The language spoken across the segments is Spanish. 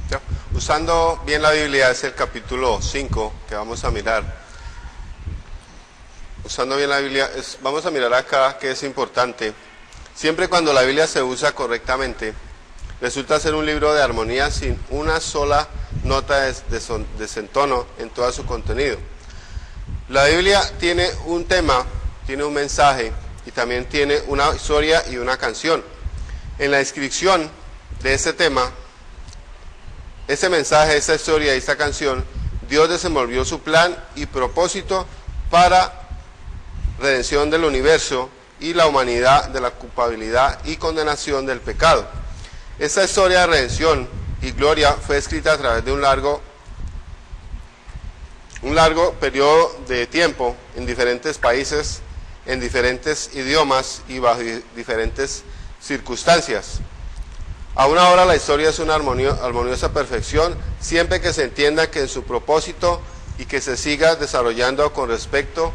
¿Ya? Usando bien la Biblia es el capítulo 5 que vamos a mirar. Usando bien la Biblia, vamos a mirar acá que es importante. Siempre cuando la Biblia se usa correctamente, resulta ser un libro de armonía sin una sola nota de desentono en todo su contenido. La Biblia tiene un tema, tiene un mensaje y también tiene una historia y una canción. En la descripción de ese tema, ese mensaje, esa historia y esta canción, Dios desenvolvió su plan y propósito para redención del universo y la humanidad de la culpabilidad y condenación del pecado. Esta historia de redención y gloria fue escrita a través de un largo periodo de tiempo en diferentes países, en diferentes idiomas y bajo diferentes circunstancias. Aún ahora la historia es una armoniosa perfección, siempre que se entienda que en su propósito y que se siga desarrollando con respecto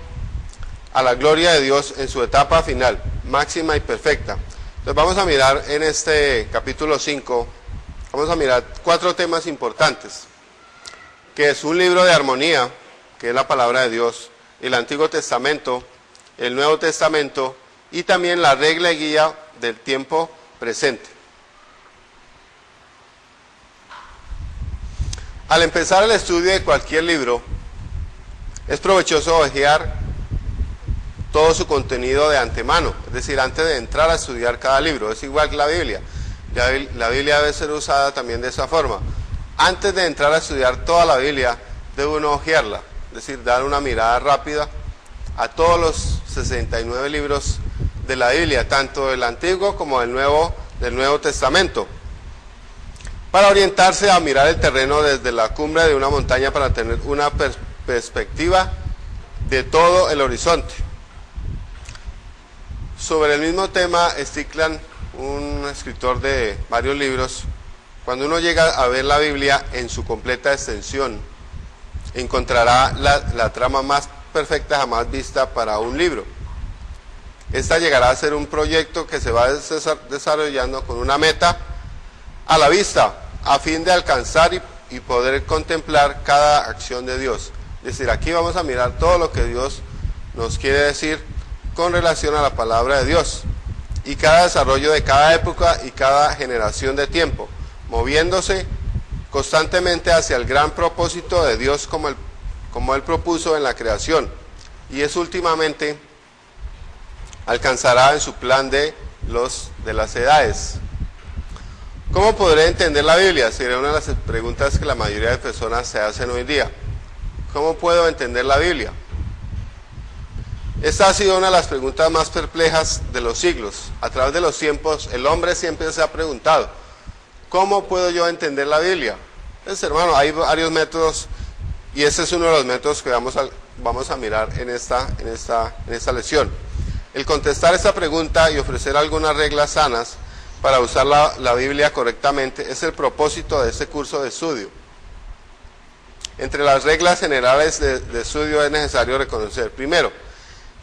a la gloria de Dios en su etapa final, máxima y perfecta. Entonces vamos a mirar en este capítulo 5, vamos a mirar 4 temas importantes, que es un libro de armonía, que es la palabra de Dios, el Antiguo Testamento, el Nuevo Testamento y también la regla y guía del tiempo presente. Al empezar el estudio de cualquier libro, es provechoso ojear todo su contenido de antemano, es decir, antes de entrar a estudiar cada libro. Es igual que la Biblia. La Biblia debe ser usada también de esa forma. Antes de entrar a estudiar toda la Biblia, debe uno ojearla, es decir, dar una mirada rápida a todos los 69 libros de la Biblia, tanto del Antiguo como del Nuevo Testamento, para orientarse a mirar el terreno desde la cumbre de una montaña para tener una perspectiva de todo el horizonte. Sobre el mismo tema, Stickland, un escritor de varios libros, cuando uno llega a ver la Biblia en su completa extensión, encontrará la trama más perfecta jamás vista para un libro. Esta llegará a ser un proyecto que se va desarrollando con una meta a la vista, a fin de alcanzar y poder contemplar cada acción de Dios. Es decir, aquí vamos a mirar todo lo que Dios nos quiere decir con relación a la palabra de Dios y cada desarrollo de cada época y cada generación de tiempo, moviéndose constantemente hacia el gran propósito de Dios como Él propuso en la creación, y es últimamente alcanzará en su plan de las edades. ¿Cómo podré entender la Biblia? Sería una de las preguntas que la mayoría de personas se hacen hoy día. ¿Cómo puedo entender la Biblia? Esta ha sido una de las preguntas más perplejas de los siglos. A través de los tiempos, el hombre siempre se ha preguntado, ¿cómo puedo yo entender la Biblia? Entonces, hermano, hay varios métodos, y ese es uno de los métodos que vamos a mirar en esta lección. El contestar esta pregunta y ofrecer algunas reglas sanas para usar la Biblia correctamente es el propósito de este curso de estudio. Entre las reglas generales de estudio es necesario reconocer, primero,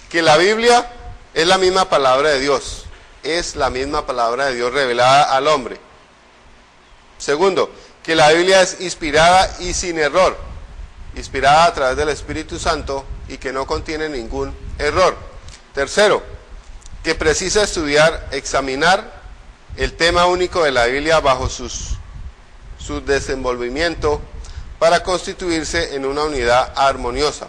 que la Biblia es la misma palabra de Dios, es la misma palabra de Dios revelada al hombre. Segundo, que la Biblia es inspirada y sin error, inspirada a través del Espíritu Santo y que no contiene ningún error. Tercero, que precisa estudiar, examinar el tema único de la Biblia bajo su desenvolvimiento para constituirse en una unidad armoniosa.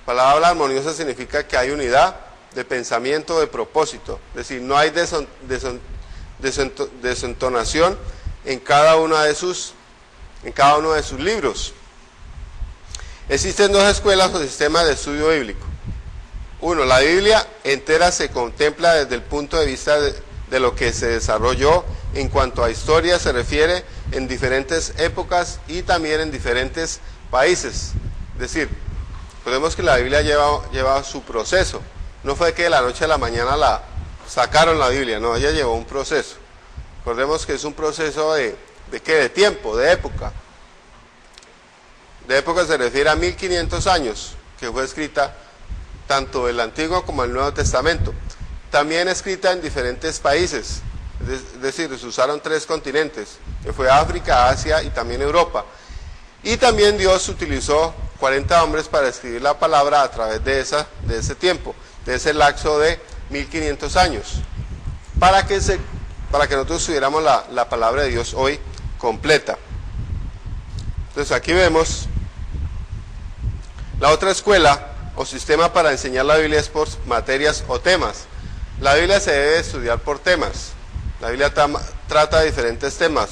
La palabra armoniosa significa que hay unidad de pensamiento, de propósito, es decir, no hay desentonación en cada uno de sus libros. Existen 2 escuelas o sistemas de estudio bíblico. Uno, la Biblia entera se contempla desde el punto de vista de lo que se desarrolló en cuanto a historia se refiere en diferentes épocas y también en diferentes países. Es decir, podemos que la Biblia lleva su proceso. No fue que de la noche a la mañana la sacaron la Biblia, no, ella llevó un proceso. Recordemos que es un proceso de tiempo, de época. De época se refiere a 1500 años que fue escrita tanto el Antiguo como el Nuevo Testamento. También escrita en diferentes países. es decir, se usaron 3 continentes, que fue África, Asia y también Europa. Y también Dios utilizó 40 hombres para escribir la palabra a través de ese tiempo, de ese lapso de 1500 años, para que nosotros tuviéramos la palabra de Dios hoy completa. Entonces aquí vemos la otra escuela o sistema para enseñar la Biblia es por materias o temas. La Biblia se debe estudiar por temas. La Biblia trata diferentes temas,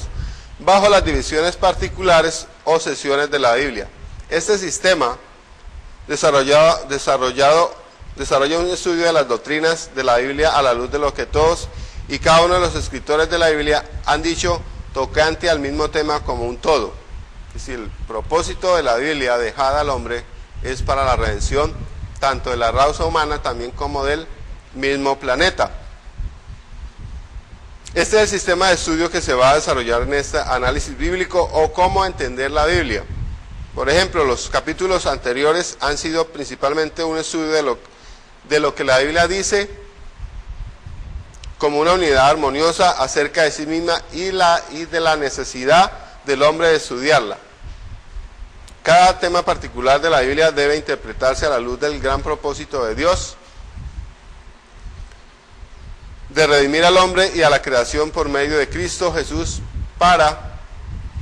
bajo las divisiones particulares o sesiones de la Biblia. Este sistema desarrolla un estudio de las doctrinas de la Biblia a la luz de lo que todos y cada uno de los escritores de la Biblia han dicho tocante al mismo tema como un todo. Es decir, el propósito de la Biblia dejada al hombre es para la redención tanto de la raza humana también como del mismo planeta. Este es el sistema de estudio que se va a desarrollar en este análisis bíblico o cómo entender la Biblia. Por ejemplo, los capítulos anteriores han sido principalmente un estudio de lo que la Biblia dice como una unidad armoniosa acerca de sí misma y de la necesidad del hombre de estudiarla. Cada tema particular de la Biblia debe interpretarse a la luz del gran propósito de Dios de redimir al hombre y a la creación por medio de Cristo Jesús para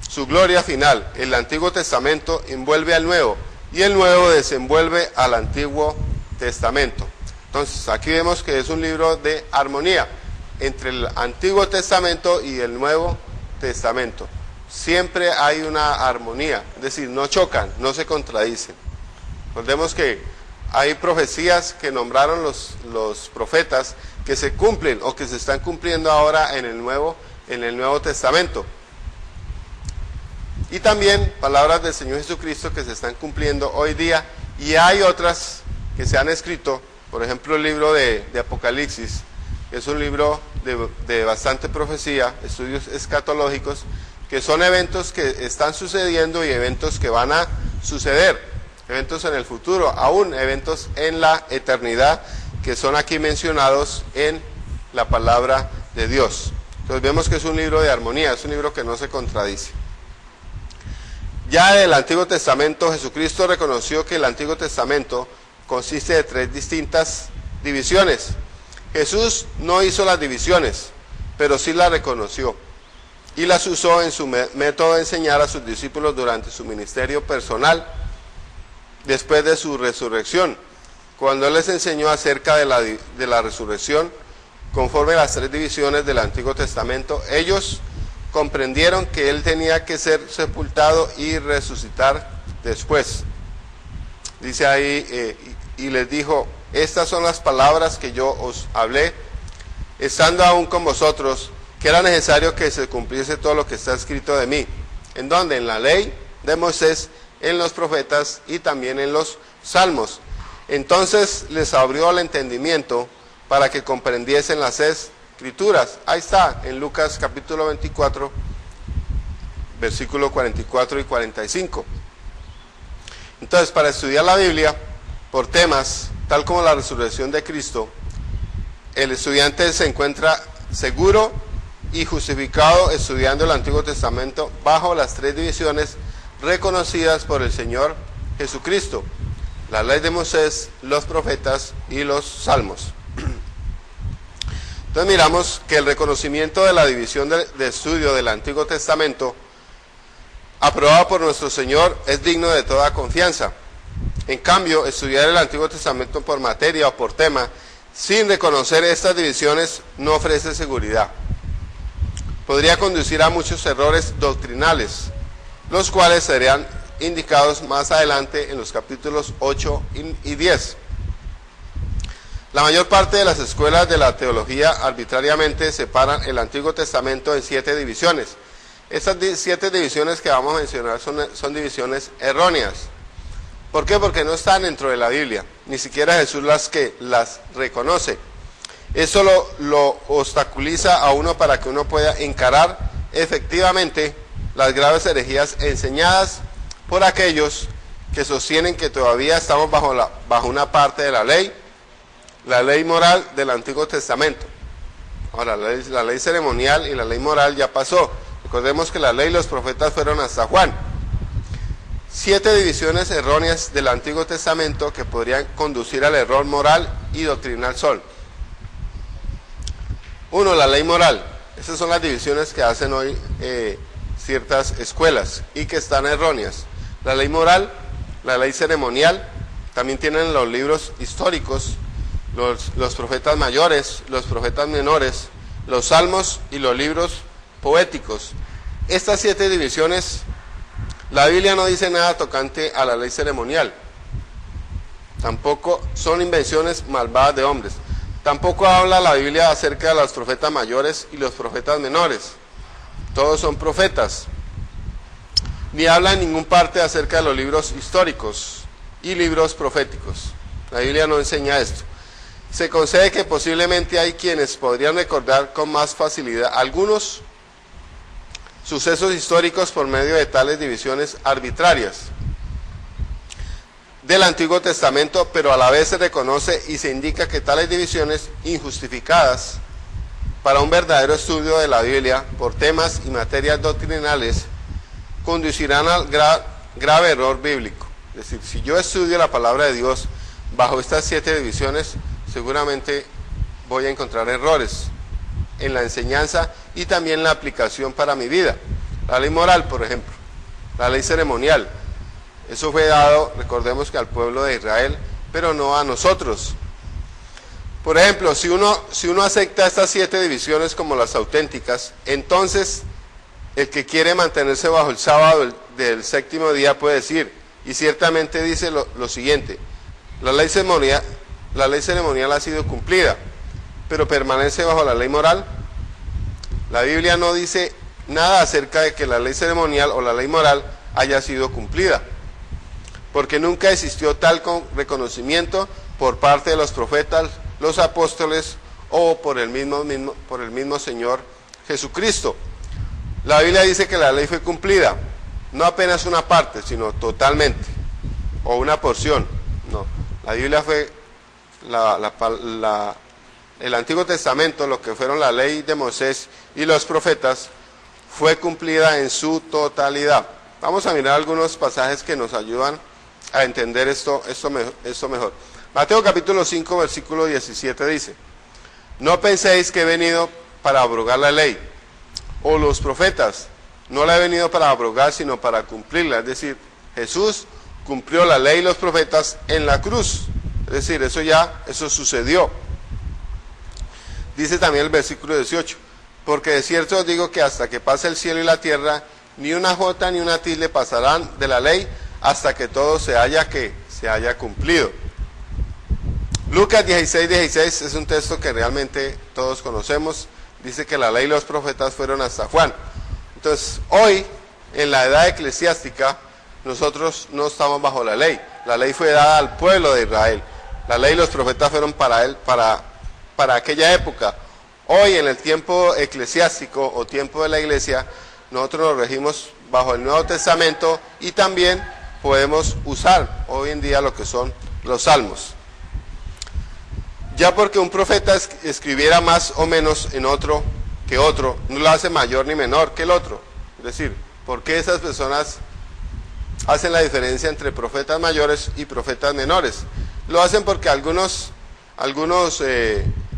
su gloria final. El Antiguo Testamento envuelve al Nuevo y el Nuevo desenvuelve al Antiguo Testamento. Entonces aquí vemos que es un libro de armonía entre el Antiguo Testamento y el Nuevo Testamento. Siempre hay una armonía, es decir, no chocan, no se contradicen. Recordemos que hay profecías que nombraron los profetas que se cumplen o que se están cumpliendo ahora en el Nuevo Testamento. Y también palabras del Señor Jesucristo que se están cumpliendo hoy día, y hay otras que se han escrito, por ejemplo el libro de Apocalipsis, que es un libro de bastante profecía, estudios escatológicos, que son eventos que están sucediendo y eventos que van a suceder, eventos en el futuro, aún eventos en la eternidad, que son aquí mencionados en la palabra de Dios. Entonces vemos que es un libro de armonía, es un libro que no se contradice. Ya en el Antiguo Testamento, Jesucristo reconoció que el Antiguo Testamento consiste de 3 distintas divisiones. Jesús no hizo las divisiones, pero sí las reconoció y las usó en su método de enseñar a sus discípulos durante su ministerio personal después de su resurrección. Cuando Él les enseñó acerca de la resurrección, conforme a las 3 divisiones del Antiguo Testamento, ellos comprendieron que Él tenía que ser sepultado y resucitar después. Dice ahí, y les dijo, estas son las palabras que yo os hablé, estando aún con vosotros, que era necesario que se cumpliese todo lo que está escrito de mí. ¿En dónde? En la ley de Moisés, en los profetas y también en los salmos. Entonces les abrió el entendimiento para que comprendiesen las escrituras. Ahí está, en Lucas capítulo 24, versículo 44 y 45. Entonces, para estudiar la Biblia por temas, tal como la resurrección de Cristo, el estudiante se encuentra seguro y justificado estudiando el Antiguo Testamento bajo las 3 divisiones reconocidas por el Señor Jesucristo: la ley de Moisés, los profetas y los salmos. Entonces miramos que el reconocimiento de la división de estudio del Antiguo Testamento aprobado por nuestro Señor es digno de toda confianza. En cambio, estudiar el Antiguo Testamento por materia o por tema sin reconocer estas divisiones no ofrece seguridad. Podría conducir a muchos errores doctrinales, los cuales serían indicados más adelante en los capítulos 8 y 10. La mayor parte de las escuelas de la teología arbitrariamente separan el Antiguo Testamento en 7 divisiones. Estas 7 divisiones que vamos a mencionar son divisiones erróneas. ¿Por qué? Porque no están dentro de la Biblia, ni siquiera Jesús las reconoce. Eso lo obstaculiza a uno para que uno pueda encarar efectivamente las graves herejías enseñadas por aquellos que sostienen que todavía estamos bajo una parte de la ley moral del Antiguo Testamento. Ahora, la ley ceremonial y la ley moral ya pasó. Recordemos que la ley y los profetas fueron hasta Juan. 7 divisiones erróneas del Antiguo Testamento que podrían conducir al error moral y doctrinal sol. 1. La ley moral. Esas son las divisiones que hacen hoy ciertas escuelas y que están erróneas. La ley moral, la ley ceremonial, también tienen los libros históricos, los profetas mayores, los profetas menores, los salmos y los libros poéticos. Estas 7 divisiones, la Biblia no dice nada tocante a la ley ceremonial. Tampoco son invenciones malvadas de hombres. Tampoco habla la Biblia acerca de los profetas mayores y los profetas menores. Todos son profetas. Ni habla en ninguna parte acerca de los libros históricos y libros proféticos. La Biblia no enseña esto. Se concede que posiblemente hay quienes podrían recordar con más facilidad algunos sucesos históricos por medio de tales divisiones arbitrarias del Antiguo Testamento, pero a la vez se reconoce y se indica que tales divisiones injustificadas para un verdadero estudio de la Biblia por temas y materias doctrinales conducirán al grave error bíblico. Es decir, si yo estudio la palabra de Dios bajo estas 7 divisiones, seguramente voy a encontrar errores en la enseñanza y también la aplicación para mi vida. La ley moral, por ejemplo, la ley ceremonial, eso fue dado, recordemos que al pueblo de Israel, pero no a nosotros. Por ejemplo, si uno acepta estas 7 divisiones como las auténticas, entonces el que quiere mantenerse bajo el sábado del 7º día puede decir, y ciertamente dice lo siguiente: la ley ceremonial ha sido cumplida, pero permanece bajo la ley moral. La Biblia no dice nada acerca de que la ley ceremonial o la ley moral haya sido cumplida, porque nunca existió tal reconocimiento por parte de los profetas, los apóstoles o por el mismo Señor Jesucristo. La Biblia dice que la ley fue cumplida, no apenas una parte, sino totalmente, o una porción. No, la Biblia fue el Antiguo Testamento, lo que fueron la ley de Moisés y los profetas, fue cumplida en su totalidad. Vamos a mirar algunos pasajes que nos ayudan a entender esto mejor. Mateo capítulo 5, versículo 17 dice: no penséis que he venido para abrogar la ley o los profetas. No la he venido para abrogar, sino para cumplirla. Es decir, Jesús cumplió la ley y los profetas en la cruz. Es decir, eso sucedió. Dice también el versículo 18: porque de cierto os digo que hasta que pase el cielo y la tierra, ni una jota ni una tilde pasarán de la ley hasta que todo se haya cumplido. Lucas 16:16 es un texto que realmente todos conocemos. Dice que la ley y los profetas fueron hasta Juan. Entonces, hoy, en la edad eclesiástica, nosotros no estamos bajo la ley. La ley fue dada al pueblo de Israel. La ley y los profetas fueron para aquella época. Hoy, en el tiempo eclesiástico o tiempo de la iglesia, nosotros nos regimos bajo el Nuevo Testamento y también podemos usar hoy en día lo que son los salmos. Ya porque un profeta escribiera más o menos en otro que otro, no lo hace mayor ni menor que el otro. Es decir, ¿por qué esas personas hacen la diferencia entre profetas mayores y profetas menores? Lo hacen porque algunos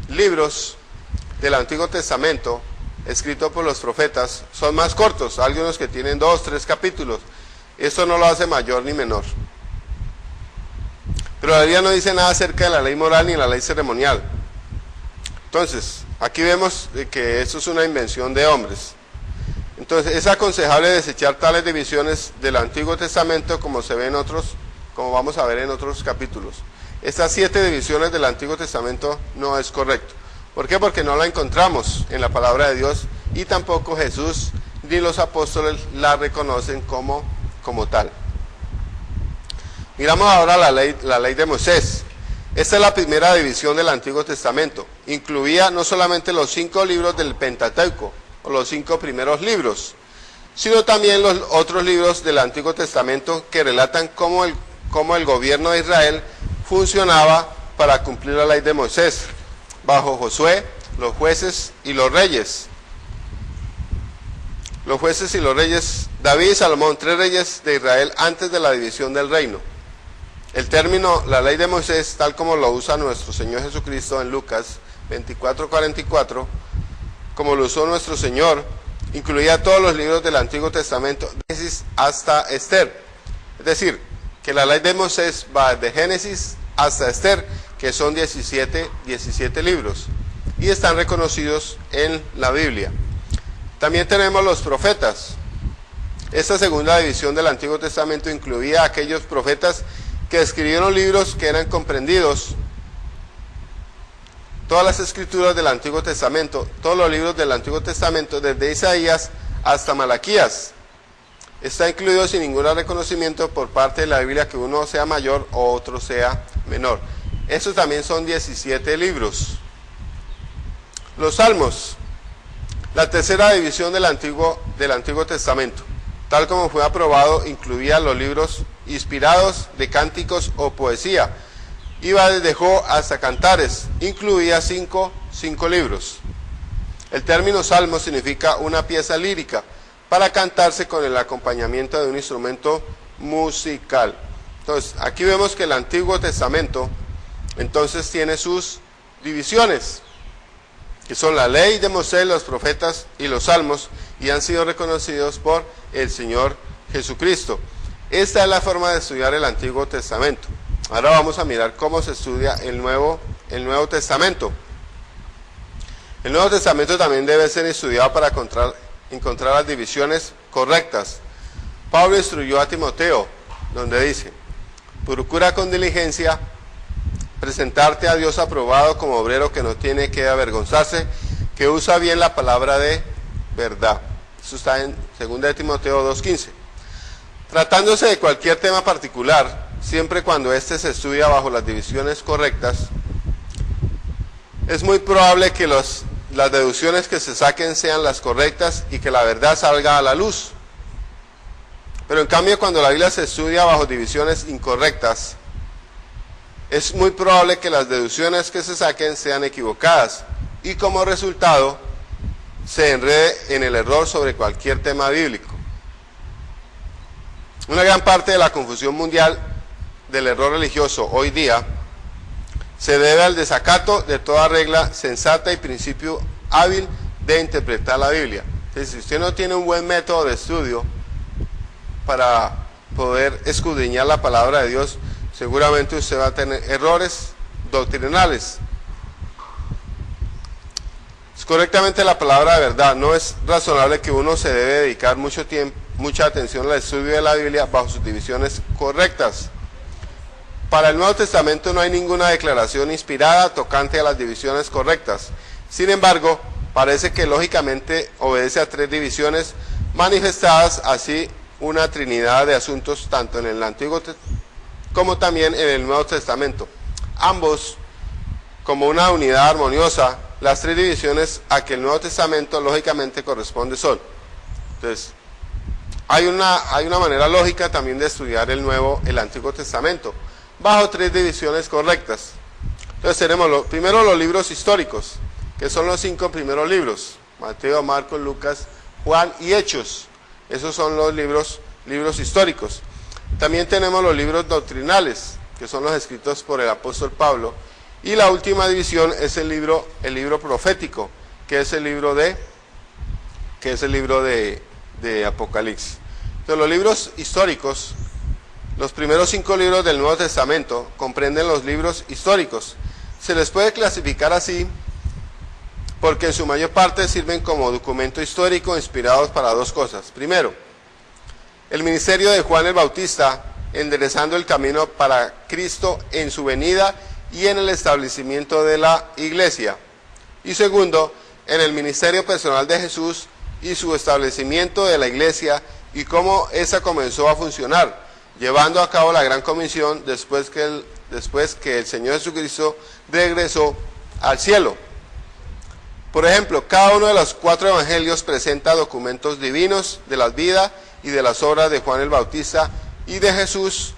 libros del Antiguo Testamento escritos por los profetas son más cortos, algunos que tienen 2, 3 capítulos. Esto no lo hace mayor ni menor. Pero la Biblia no dice nada acerca de la ley moral ni la ley ceremonial. Entonces, aquí vemos que esto es una invención de hombres. Entonces, es aconsejable desechar tales divisiones del Antiguo Testamento como vamos a ver en otros capítulos. Estas 7 divisiones del Antiguo Testamento no es correcto. ¿Por qué? Porque no la encontramos en la palabra de Dios y tampoco Jesús ni los apóstoles la reconocen como tal. Miramos ahora la ley de Moisés. Esta es la primera división del Antiguo Testamento. Incluía no solamente los 5 libros del Pentateuco, o los 5 primeros libros, sino también los otros libros del Antiguo Testamento que relatan cómo el gobierno de Israel funcionaba para cumplir la ley de Moisés, bajo Josué, los jueces y los reyes. Los jueces y los reyes, David y Salomón, 3 reyes de Israel antes de la división del reino. El término, la ley de Moisés, tal como lo usa nuestro Señor Jesucristo en Lucas 24:44, como lo usó nuestro Señor, incluía todos los libros del Antiguo Testamento, de Génesis hasta Esther. Es decir, que la ley de Moisés va de Génesis hasta Esther, que son 17 libros, y están reconocidos en la Biblia. También tenemos los profetas. Esta segunda división del Antiguo Testamento incluía a aquellos profetas que escribieron libros que eran comprendidos. Todas las escrituras del Antiguo Testamento, todos los libros del Antiguo Testamento, desde Isaías hasta Malaquías, está incluido sin ningún reconocimiento por parte de la Biblia que uno sea mayor o otro sea menor. Estos también son 17 libros. Los Salmos, la tercera división del Antiguo Testamento, tal como fue aprobado, incluía los libros inspirados de cánticos o poesía. Iba desde Job hasta Cantares, incluía cinco libros. El término salmo significa una pieza lírica para cantarse con el acompañamiento de un instrumento musical. Entonces, aquí vemos que el Antiguo Testamento entonces tiene sus divisiones, que son la ley de Moisés, los profetas y los salmos, y han sido reconocidos por el Señor Jesucristo. Esta es la forma de estudiar el Antiguo Testamento. Ahora vamos a mirar cómo se estudia el Nuevo Testamento. El Nuevo Testamento también debe ser estudiado para encontrar las divisiones correctas. Pablo instruyó a Timoteo, donde dice: procura con diligencia presentarte a Dios aprobado como obrero que no tiene que avergonzarse, que usa bien la palabra de verdad. Eso está en 2 Timoteo 2:15. Tratándose de cualquier tema particular, siempre cuando éste se estudia bajo las divisiones correctas, es muy probable que las deducciones que se saquen sean las correctas y que la verdad salga a la luz. Pero en cambio, cuando la Biblia se estudia bajo divisiones incorrectas, es muy probable que las deducciones que se saquen sean equivocadas y como resultado se enrede en el error sobre cualquier tema bíblico. Una gran parte de la confusión mundial del error religioso hoy día se debe al desacato de toda regla sensata y principio hábil de interpretar la Biblia. Entonces, si usted no tiene un buen método de estudio para poder escudriñar la palabra de Dios, seguramente usted va a tener errores doctrinales. Es correctamente la palabra de verdad. No es razonable que uno se debe dedicar mucha atención al estudio de la Biblia bajo sus divisiones correctas. Para el Nuevo Testamento no hay ninguna declaración inspirada tocante a las divisiones correctas. Sin embargo, parece que lógicamente obedece a 3 divisiones manifestadas, así una trinidad de asuntos tanto en el Antiguo como también en el Nuevo Testamento. Ambos, como una unidad armoniosa, las 3 divisiones a que el Nuevo Testamento lógicamente corresponde son. Entonces, hay una manera lógica también de estudiar el Antiguo Testamento, bajo 3 divisiones correctas. Entonces tenemos primero los libros históricos, que son los 5 primeros libros: Mateo, Marcos, Lucas, Juan y Hechos. Esos son los libros históricos. También tenemos los libros doctrinales, que son los escritos por el apóstol Pablo. Y la última división es el libro profético, que es el libro de Apocalipsis. Entonces, los libros históricos, los primeros 5 libros del Nuevo Testamento comprenden los libros históricos. Se les puede clasificar así porque en su mayor parte sirven como documento histórico inspirados para 2 cosas. Primero, el ministerio de Juan el Bautista, enderezando el camino para Cristo en su venida y en el establecimiento de la iglesia. Y segundo, en el ministerio personal de Jesús y su establecimiento de la iglesia y cómo esa comenzó a funcionar, llevando a cabo la gran comisión después que el Señor Jesucristo regresó al cielo. Por ejemplo, cada uno de los 4 evangelios presenta documentos divinos de la vida y de las obras de Juan el Bautista y de Jesús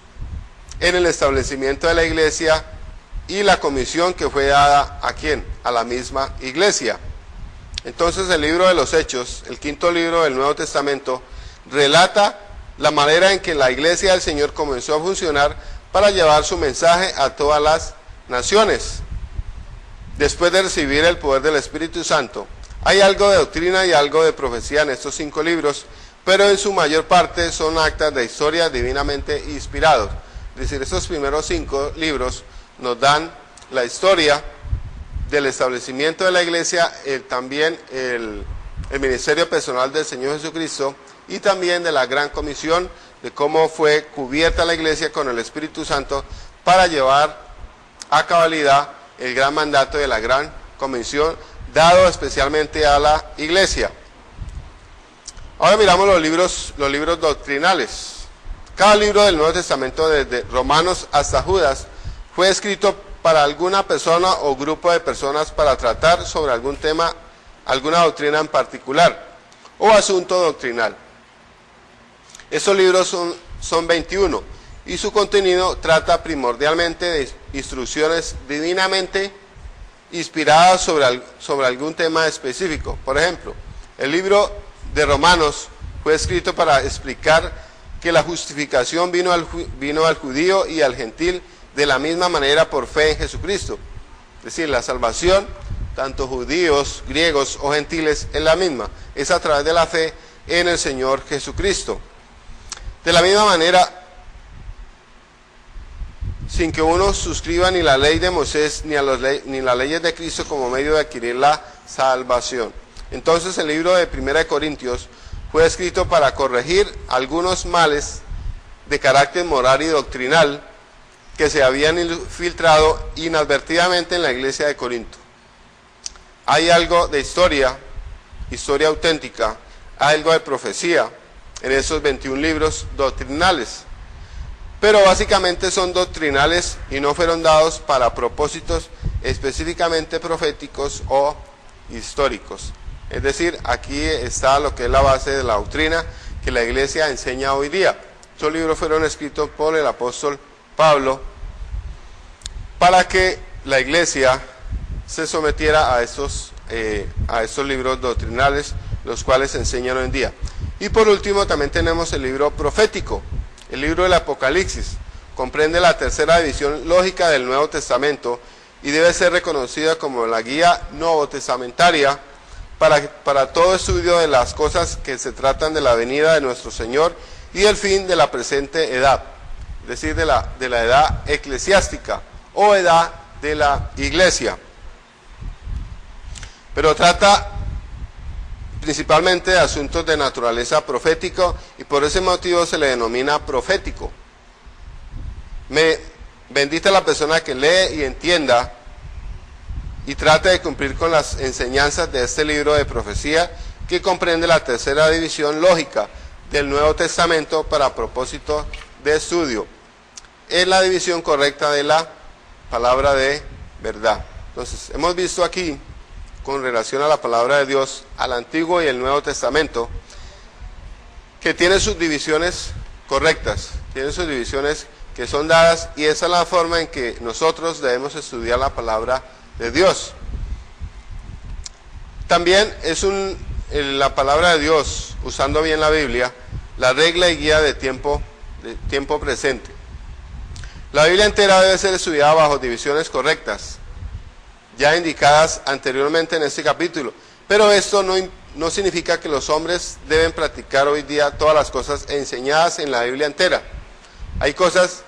en el establecimiento de la iglesia y la comisión que fue dada ¿a quién? A la misma iglesia. Entonces el libro de los Hechos, el quinto libro del Nuevo Testamento, relata la manera en que la iglesia del Señor comenzó a funcionar para llevar su mensaje a todas las naciones. Después de recibir el poder del Espíritu Santo, hay algo de doctrina y algo de profecía en estos 5 libros, pero en su mayor parte son actas de historia divinamente inspirados. Es decir, estos primeros 5 libros nos dan la historia del establecimiento de la iglesia, también el ministerio personal del Señor Jesucristo y también de la gran comisión, de cómo fue cubierta la iglesia con el Espíritu Santo para llevar a cabalidad el gran mandato de la gran comisión, dado especialmente a la iglesia. Ahora miramos los libros doctrinales. Cada libro del Nuevo Testamento, desde Romanos hasta Judas, fue escrito para alguna persona o grupo de personas para tratar sobre algún tema, alguna doctrina en particular o asunto doctrinal. Estos libros son 21 y su contenido trata primordialmente de instrucciones divinamente inspiradas sobre algún tema específico. Por ejemplo, el libro de Romanos fue escrito para explicar que la justificación vino al judío y al gentil de la misma manera por fe en Jesucristo. Es decir, la salvación, tanto judíos, griegos o gentiles, es la misma. Es a través de la fe en el Señor Jesucristo. De la misma manera, sin que uno suscriba ni la ley de Moisés ni las leyes de Cristo como medio de adquirir la salvación. Entonces el libro de 1 Corintios fue escrito para corregir algunos males de carácter moral y doctrinal que se habían infiltrado inadvertidamente en la iglesia de Corinto. Hay algo de historia auténtica, algo de profecía en esos 21 libros doctrinales, pero básicamente son doctrinales y no fueron dados para propósitos específicamente proféticos o históricos. Es decir, aquí está lo que es la base de la doctrina que la iglesia enseña hoy día. Estos libros fueron escritos por el apóstol Pablo para que la iglesia se sometiera a estos libros doctrinales, los cuales se enseñan hoy en día. Y por último también tenemos el libro profético. El libro del Apocalipsis comprende la tercera división lógica del Nuevo Testamento y debe ser reconocida como la guía nuevotestamentaria para todo estudio de las cosas que se tratan de la venida de nuestro Señor y del fin de la presente edad, es decir, de la edad eclesiástica o edad de la iglesia. Pero trata principalmente de asuntos de naturaleza profético y por ese motivo se le denomina profético. Bendita la persona que lee y entienda y trate de cumplir con las enseñanzas de este libro de profecía que comprende la tercera división lógica del Nuevo Testamento para propósito de estudio. Es la división correcta de la palabra de verdad. Entonces, hemos visto aquí, con relación a la palabra de Dios, al Antiguo y el Nuevo Testamento, que tiene sus divisiones correctas, tiene sus divisiones que son dadas, y esa es la forma en que nosotros debemos estudiar la palabra de Dios. También es la palabra de Dios, usando bien la Biblia, la regla y guía de tiempo presente. La Biblia entera debe ser estudiada bajo divisiones correctas, ya indicadas anteriormente en este capítulo, pero esto no significa que los hombres deben practicar hoy día todas las cosas enseñadas en la Biblia entera. Hay cosas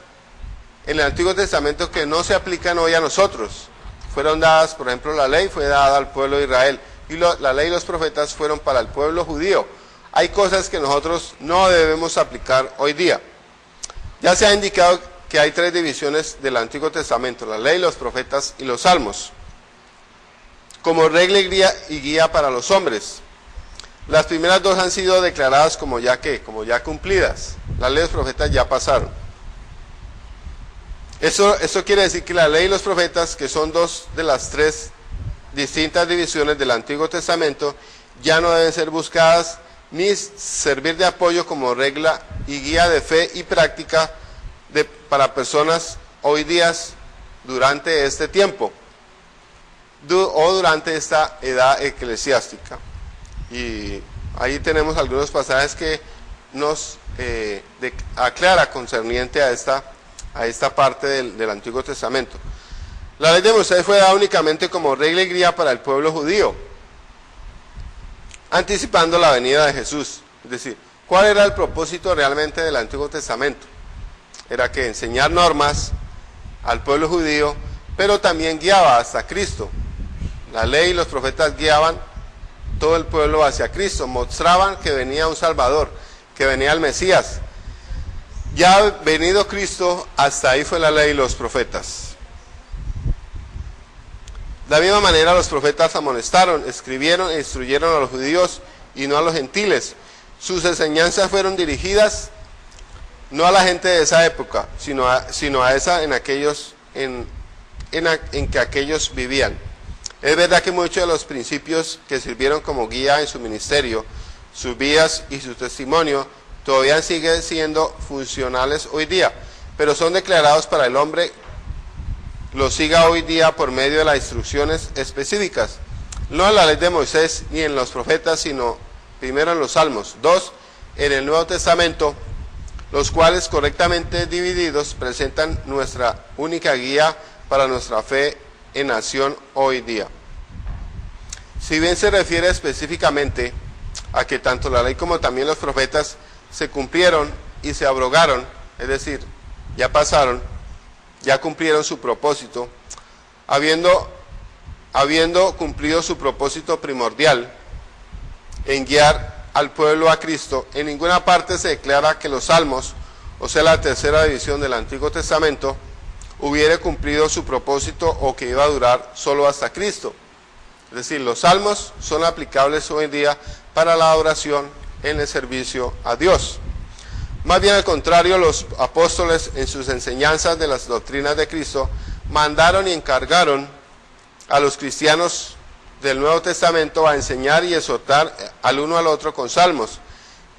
en el Antiguo Testamento que no se aplican hoy a nosotros. Fueron dadas, por ejemplo, la ley fue dada al pueblo de Israel y la ley y los profetas fueron para el pueblo judío. Hay cosas que nosotros no debemos aplicar hoy día. Ya se ha indicado que hay 3 divisiones del Antiguo Testamento: la ley, los profetas y los salmos, como regla y guía para los hombres. Las primeras 2 han sido declaradas como ya cumplidas. La ley y los profetas ya pasaron. Eso quiere decir que la ley y los profetas, que son 2 de las 3 distintas divisiones del Antiguo Testamento, ya no deben ser buscadas ni servir de apoyo como regla y guía de fe y práctica para personas hoy día durante este tiempo o durante esta edad eclesiástica. Y ahí tenemos algunos pasajes que nos aclara concerniente a esta parte del Antiguo Testamento. La ley de Moisés fue dada únicamente como regla y guía para el pueblo judío, anticipando la venida de Jesús. Es decir, ¿cuál era el propósito realmente del Antiguo Testamento? Era que enseñar normas al pueblo judío, pero también guiaba hasta Cristo. La ley y los profetas guiaban todo el pueblo hacia Cristo, mostraban que venía un Salvador, que venía el Mesías. Ya venido Cristo, hasta ahí fue la ley y los profetas. De la misma manera los profetas amonestaron, escribieron e instruyeron a los judíos y no a los gentiles. Sus enseñanzas fueron dirigidas no a la gente de esa época, sino a esa en que aquellos vivían. Es verdad que muchos de los principios que sirvieron como guía en su ministerio, sus vidas y su testimonio, todavía siguen siendo funcionales hoy día, pero son declarados para el hombre lo siga hoy día por medio de las instrucciones específicas, no en la ley de Moisés ni en los profetas, sino primero en los Salmos, 2 en el Nuevo Testamento, los cuales correctamente divididos presentan nuestra única guía para nuestra fe en acción hoy día. Si bien se refiere específicamente a que tanto la ley como también los profetas se cumplieron y se abrogaron, es decir, ya pasaron, ya cumplieron su propósito, habiendo cumplido su propósito primordial en guiar al pueblo a Cristo, en ninguna parte se declara que los Salmos, o sea la tercera división del Antiguo Testamento, hubiera cumplido su propósito o que iba a durar solo hasta Cristo. Es decir, los Salmos son aplicables hoy en día para la adoración en el servicio a Dios. Más bien al contrario, los apóstoles en sus enseñanzas de las doctrinas de Cristo mandaron y encargaron a los cristianos del Nuevo Testamento a enseñar y exhortar al uno al otro con salmos,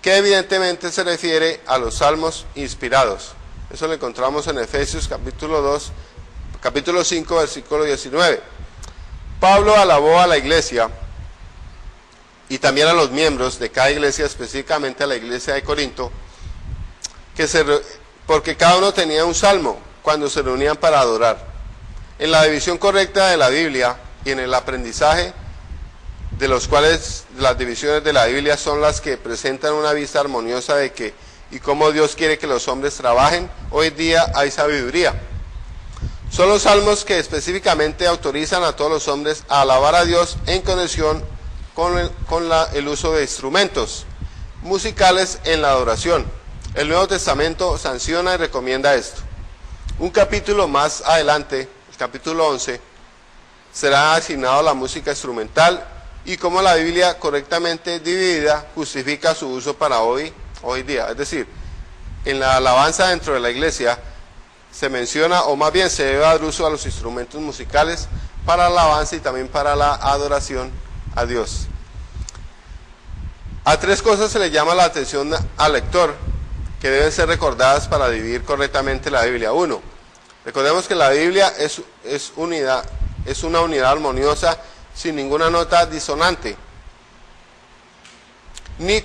que evidentemente se refiere a los salmos inspirados. Eso lo encontramos en Efesios capítulo 5, versículo 19. Pablo alabó a la iglesia y también a los miembros de cada iglesia, específicamente a la iglesia de Corinto, porque cada uno tenía un salmo cuando se reunían para adorar. En la división correcta de la Biblia y en el aprendizaje, de los cuales las divisiones de la Biblia son las que presentan una vista armoniosa de que y cómo Dios quiere que los hombres trabajen, hoy día hay sabiduría. Son los salmos que específicamente autorizan a todos los hombres a alabar a Dios en conexión con el uso de instrumentos musicales en la adoración. El Nuevo Testamento sanciona y recomienda esto. Un capítulo más adelante, el capítulo 11, será asignado a la música instrumental y cómo la Biblia correctamente dividida justifica su uso para hoy día. Es decir, en la alabanza dentro de la iglesia se menciona, o más bien se debe dar uso a los instrumentos musicales para la alabanza y también para la adoración a Dios. A tres cosas se le llama la atención al lector que deben ser recordadas para dividir correctamente la Biblia. 1. Recordemos que la Biblia es una unidad armoniosa sin ninguna nota disonante ni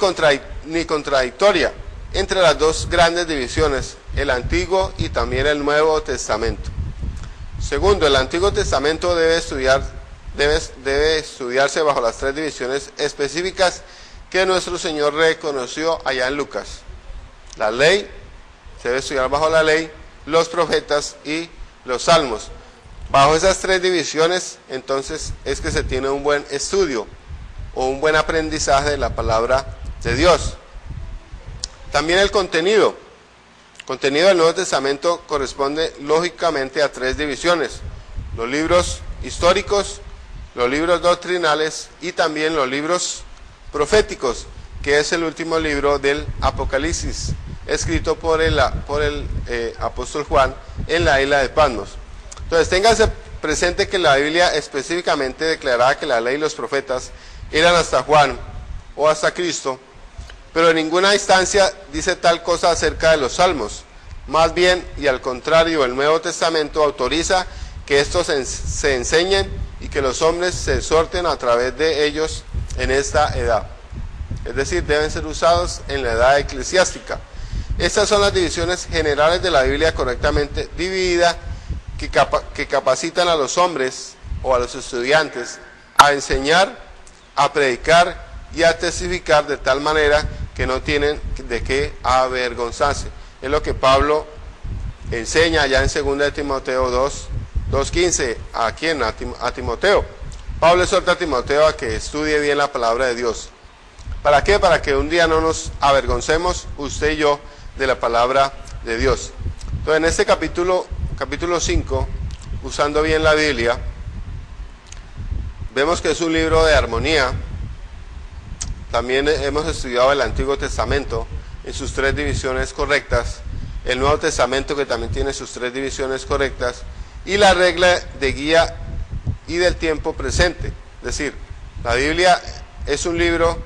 contradictoria entre las dos grandes divisiones, el Antiguo y también el Nuevo Testamento. 2. El Antiguo Testamento debe estudiarse bajo las tres divisiones específicas que nuestro Señor reconoció allá en Lucas. La ley se debe estudiar bajo la ley, los profetas y los salmos. Bajo esas tres divisiones, entonces, es que se tiene un buen estudio o un buen aprendizaje de la palabra de Dios. También el contenido. El contenido del Nuevo Testamento corresponde lógicamente a tres divisiones: los libros históricos, los libros doctrinales y también los libros proféticos, que es el último libro del Apocalipsis, escrito por el apóstol Juan en la isla de Patmos. Entonces, ténganse presente que la Biblia específicamente declaraba que la ley y los profetas eran hasta Juan o hasta Cristo, pero en ninguna instancia dice tal cosa acerca de los salmos. Más bien, y al contrario, el Nuevo Testamento autoriza que estos se enseñen y que los hombres se exhorten a través de ellos en esta edad. Es decir, deben ser usados en la edad eclesiástica. Estas son las divisiones generales de la Biblia correctamente dividida que capacitan a los hombres o a los estudiantes a enseñar, a predicar y a testificar de tal manera que no tienen de qué avergonzarse. Es lo que Pablo enseña allá en 2 de Timoteo 2:15 a Timoteo. Pablo exhorta a Timoteo a que estudie bien la palabra de Dios. ¿Para qué? Para que un día no nos avergoncemos, usted y yo, de la palabra de Dios. Entonces, en este capítulo 5, usando bien la Biblia, vemos que es un libro de armonía. También hemos estudiado el Antiguo Testamento en sus 3 divisiones correctas, el Nuevo Testamento, que también tiene sus 3 divisiones correctas, y la regla de guía y del tiempo presente. Es decir, la Biblia es un libro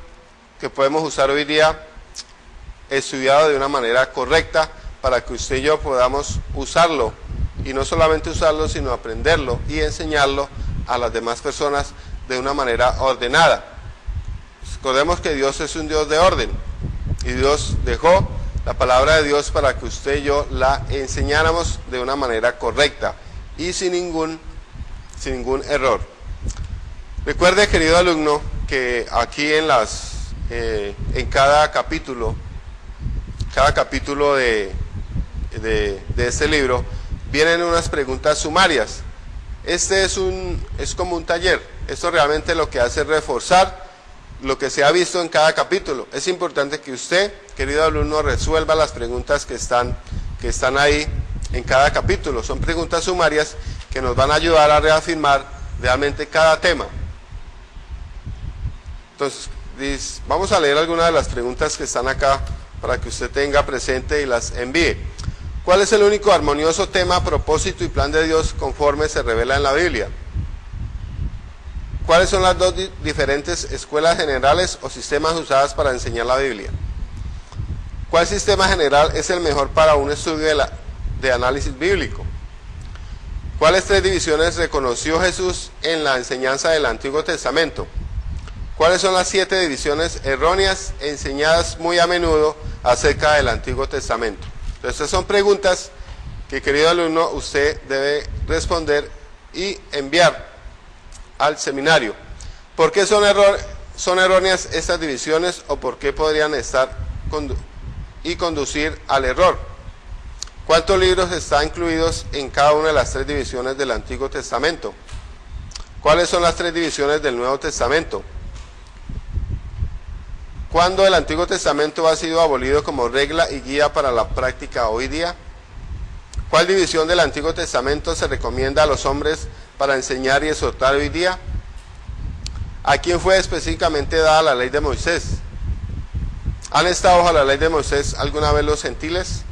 que podemos usar hoy día estudiado de una manera correcta para que usted y yo podamos usarlo, y no solamente usarlo, sino aprenderlo y enseñarlo a las demás personas de una manera ordenada. Recordemos que Dios es un Dios de orden, y Dios dejó la palabra de Dios para que usted y yo la enseñáramos de una manera correcta y sin ningún error. Recuerde, querido alumno, que aquí en cada capítulo de este libro vienen unas preguntas sumarias. Este es como un taller. Esto realmente lo que hace es reforzar lo que se ha visto en cada capítulo. Es importante que usted, querido alumno, resuelva las preguntas que están ahí en cada capítulo. Son preguntas sumarias que nos van a ayudar a reafirmar realmente cada tema. Entonces, vamos a leer algunas de las preguntas que están acá para que usted tenga presente y las envíe. ¿Cuál es el único armonioso tema, propósito y plan de Dios conforme se revela en la Biblia? ¿Cuáles son las 2 diferentes escuelas generales o sistemas usadas para enseñar la Biblia? ¿Cuál sistema general es el mejor para un estudio de análisis bíblico? ¿Cuáles 3 divisiones reconoció Jesús en la enseñanza del Antiguo Testamento? ¿Cuáles son las 7 divisiones erróneas enseñadas muy a menudo acerca del Antiguo Testamento? Entonces, estas son preguntas que, querido alumno, usted debe responder y enviar al seminario. ¿Por qué son erróneas estas divisiones, o por qué podrían estar y conducir al error? ¿Cuántos libros están incluidos en cada una de las 3 divisiones del Antiguo Testamento? ¿Cuáles son las 3 divisiones del Nuevo Testamento? ¿Cuándo el Antiguo Testamento ha sido abolido como regla y guía para la práctica hoy día? ¿Cuál división del Antiguo Testamento se recomienda a los hombres para enseñar y exhortar hoy día? ¿A quién fue específicamente dada la ley de Moisés? ¿Han estado bajo la ley de Moisés alguna vez los gentiles?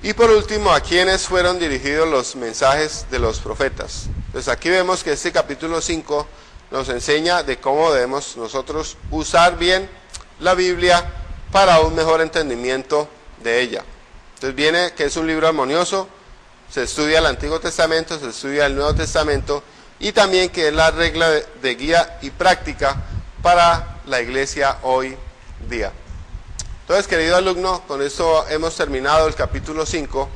Y por último, ¿a quiénes fueron dirigidos los mensajes de los profetas? Entonces aquí vemos que este capítulo 5 nos enseña de cómo debemos nosotros usar bien la Biblia para un mejor entendimiento de ella. Entonces viene que es un libro armonioso, se estudia el Antiguo Testamento, se estudia el Nuevo Testamento, y también que es la regla de guía y práctica para la iglesia hoy día. Entonces, querido alumno, con esto hemos terminado el capítulo 5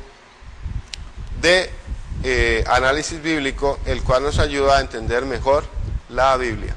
de análisis bíblico, el cual nos ayuda a entender mejor la Biblia.